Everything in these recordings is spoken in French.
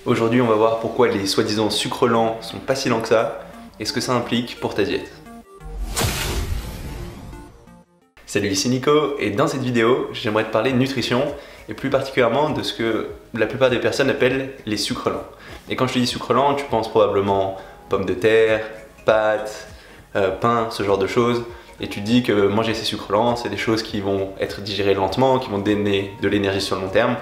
Aujourd'hui, on va voir pourquoi les soi-disant sucres lents sont pas si lents que ça et ce que ça implique pour ta diète. Salut, ici Nico et dans cette vidéo, j'aimerais te parler de nutrition et plus particulièrement de ce que la plupart des personnes appellent les sucres lents. Et quand je te dis sucres lents, tu penses probablement pommes de terre, pâtes, pain, ce genre de choses. Et tu te dis que manger ces sucres lents, c'est des choses qui vont être digérées lentement, qui vont te donner de l'énergie sur le long terme.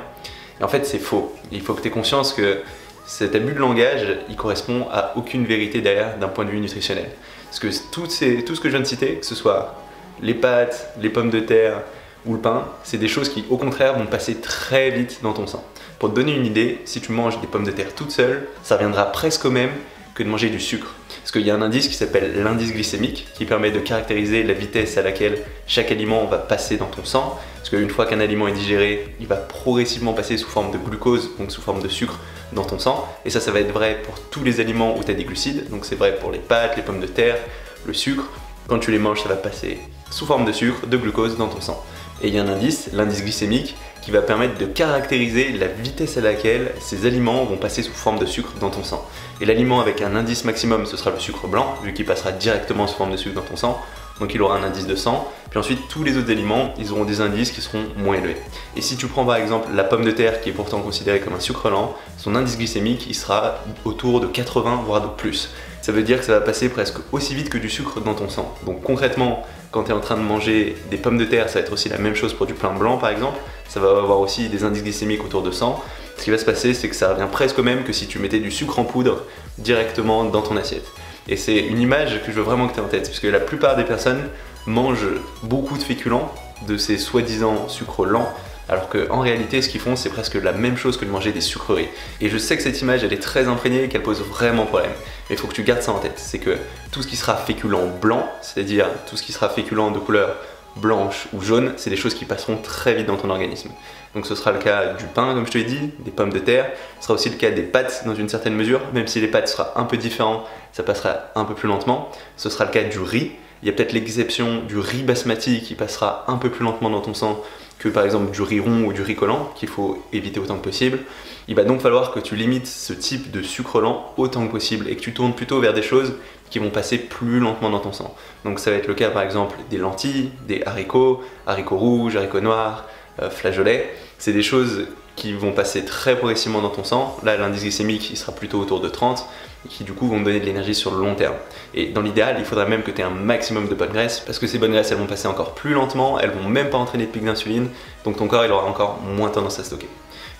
Et en fait, c'est faux. Il faut que tu aies conscience que cet abus de langage, il correspond à aucune vérité derrière d'un point de vue nutritionnel. Parce que tout ce que je viens de citer, que ce soit les pâtes, les pommes de terre ou le pain, c'est des choses qui au contraire vont passer très vite dans ton sang. Pour te donner une idée, si tu manges des pommes de terre toutes seules, ça reviendra presque au même que de manger du sucre. Parce qu'il y a un indice qui s'appelle l'indice glycémique qui permet de caractériser la vitesse à laquelle chaque aliment va passer dans ton sang. Parce qu'une fois qu'un aliment est digéré, il va progressivement passer sous forme de glucose, donc sous forme de sucre dans ton sang. Et ça va être vrai pour tous les aliments où tu as des glucides. Donc c'est vrai pour les pâtes, les pommes de terre, le sucre. Quand tu les manges, ça va passer sous forme de sucre, de glucose dans ton sang. Et il y a un indice, l'indice glycémique, qui va permettre de caractériser la vitesse à laquelle ces aliments vont passer sous forme de sucre dans ton sang. Et l'aliment avec un indice maximum, ce sera le sucre blanc, vu qu'il passera directement sous forme de sucre dans ton sang. Donc il aura un indice de 100. Puis ensuite, tous les autres aliments, ils auront des indices qui seront moins élevés. Et si tu prends par exemple la pomme de terre, qui est pourtant considérée comme un sucre lent, son indice glycémique, il sera autour de 80, voire de plus. Ça veut dire que ça va passer presque aussi vite que du sucre dans ton sang. Donc concrètement, quand tu es en train de manger des pommes de terre, ça va être aussi la même chose pour du pain blanc par exemple. Ça va avoir aussi des indices glycémiques autour de 100. Ce qui va se passer, c'est que ça revient presque au même que si tu mettais du sucre en poudre directement dans ton assiette. Et c'est une image que je veux vraiment que tu aies en tête, parce que la plupart des personnes mangent beaucoup de féculents, de ces soi-disant sucres lents, alors qu'en réalité, ce qu'ils font, c'est presque la même chose que de manger des sucreries. Et je sais que cette image, elle est très imprégnée et qu'elle pose vraiment problème. Mais il faut que tu gardes ça en tête, c'est que tout ce qui sera féculent blanc, c'est-à-dire tout ce qui sera féculent de couleur blanche ou jaune, c'est des choses qui passeront très vite dans ton organisme. Donc ce sera le cas du pain, comme je te l'ai dit, des pommes de terre, ce sera aussi le cas des pâtes dans une certaine mesure, même si les pâtes sera un peu différent, ça passera un peu plus lentement. Ce sera le cas du riz. Il y a peut-être l'exception du riz basmati qui passera un peu plus lentement dans ton sang que par exemple du riz rond ou du riz collant, qu'il faut éviter autant que possible. Il va donc falloir que tu limites ce type de sucre lent autant que possible et que tu tournes plutôt vers des choses qui vont passer plus lentement dans ton sang. Donc ça va être le cas par exemple des lentilles, des haricots, haricots rouges, haricots noirs, flageolets. C'est des choses qui vont passer très progressivement dans ton sang. Là, l'indice glycémique il sera plutôt autour de 30, qui du coup vont te donner de l'énergie sur le long terme. Et dans l'idéal, il faudrait même que tu aies un maximum de bonnes graisses, parce que ces bonnes graisses, elles vont passer encore plus lentement, elles vont même pas entraîner de pic d'insuline, donc ton corps il aura encore moins tendance à stocker.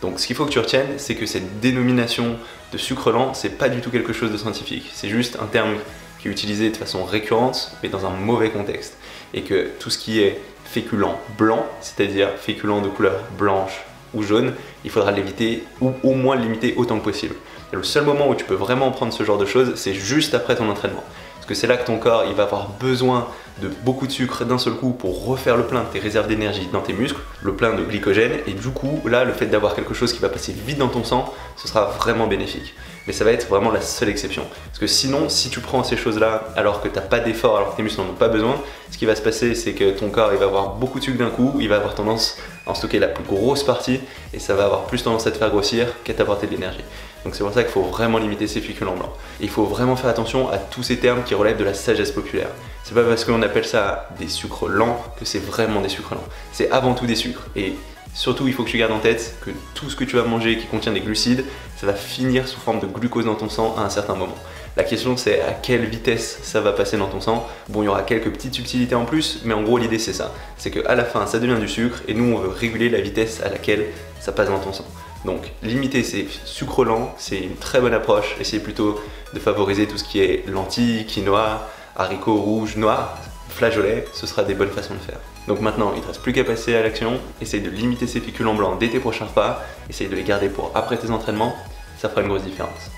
Donc ce qu'il faut que tu retiennes, c'est que cette dénomination de sucre lent, c'est pas du tout quelque chose de scientifique. C'est juste un terme qui est utilisé de façon récurrente, mais dans un mauvais contexte. Et que tout ce qui est féculent blanc, c'est-à-dire féculent de couleur blanche ou jaune, il faudra l'éviter ou au moins le limiter autant que possible. Et le seul moment où tu peux vraiment prendre ce genre de choses, c'est juste après ton entraînement. Parce que c'est là que ton corps il va avoir besoin de beaucoup de sucre d'un seul coup pour refaire le plein de tes réserves d'énergie dans tes muscles, le plein de glycogène, et du coup là le fait d'avoir quelque chose qui va passer vite dans ton sang, ce sera vraiment bénéfique. Mais ça va être vraiment la seule exception. Parce que sinon, si tu prends ces choses-là alors que tu n'as pas d'effort, alors que tes muscles n'en ont pas besoin, ce qui va se passer, c'est que ton corps il va avoir beaucoup de sucre d'un coup, il va avoir tendance à en stocker la plus grosse partie, et ça va avoir plus tendance à te faire grossir qu'à t'apporter de l'énergie. Donc c'est pour ça qu'il faut vraiment limiter ces féculents blancs. Et il faut vraiment faire attention à tous ces termes qui relèvent de la sagesse populaire. C'est pas parce qu'on appelle ça des sucres lents que c'est vraiment des sucres lents. C'est avant tout des sucres. Et surtout, il faut que tu gardes en tête que tout ce que tu vas manger qui contient des glucides, ça va finir sous forme de glucose dans ton sang à un certain moment. La question c'est à quelle vitesse ça va passer dans ton sang. Bon, il y aura quelques petites subtilités en plus, mais en gros l'idée c'est ça. C'est qu'à la fin ça devient du sucre et nous on veut réguler la vitesse à laquelle ça passe dans ton sang. Donc limiter ces sucres lents, c'est une très bonne approche. Essayez plutôt de favoriser tout ce qui est lentilles, quinoa, haricots rouges, noirs, flageolets, ce sera des bonnes façons de faire. Donc maintenant, il ne te reste plus qu'à passer à l'action. Essaye de limiter ces féculents blancs dès tes prochains repas. Essaye de les garder pour après tes entraînements. Ça fera une grosse différence.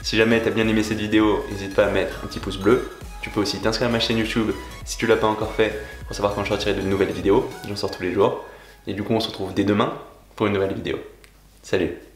Si jamais tu as bien aimé cette vidéo, n'hésite pas à mettre un petit pouce bleu. Tu peux aussi t'inscrire à ma chaîne YouTube si tu ne l'as pas encore fait pour savoir quand je sortirai de nouvelles vidéos. J'en sors tous les jours. Et du coup, on se retrouve dès demain pour une nouvelle vidéo. Salut!